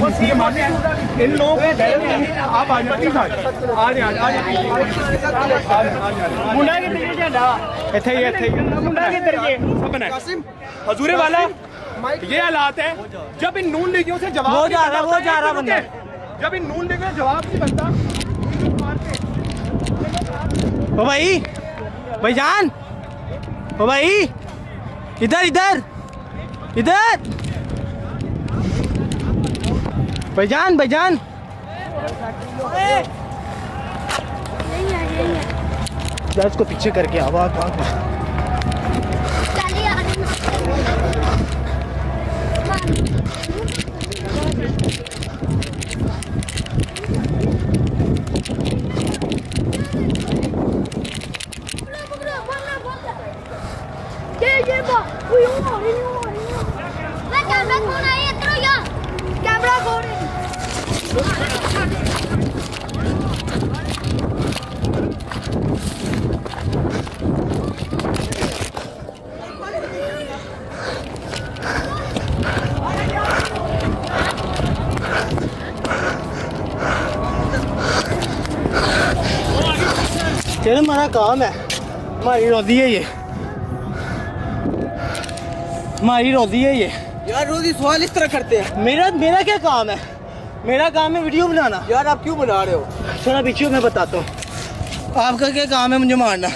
इन लोगों को आप आ जाए मुंडा हजूरे वाला ये हालात है। जब इन नून लीगियों से जवाब वो जा रहा बंदा, जब इन नून लीगियों से जवाब नहीं बनता। ओ भाई भाईजान, ओ भाई इधर इधर इधर, भाईजान भाईजान यार इसको पीछे करके आवाज चलो हमारा काम है, हमारी रोजी है ये, हमारी रोजी है ये यार। रोजी सवाल इस तरह करते हैं। मेरा क्या काम है? मेरा काम है वीडियो बनाना। यार आप क्यों बना रहे हो? चलो पीछे मैं बताता हूँ, आपका क्या काम है मुझे मारना।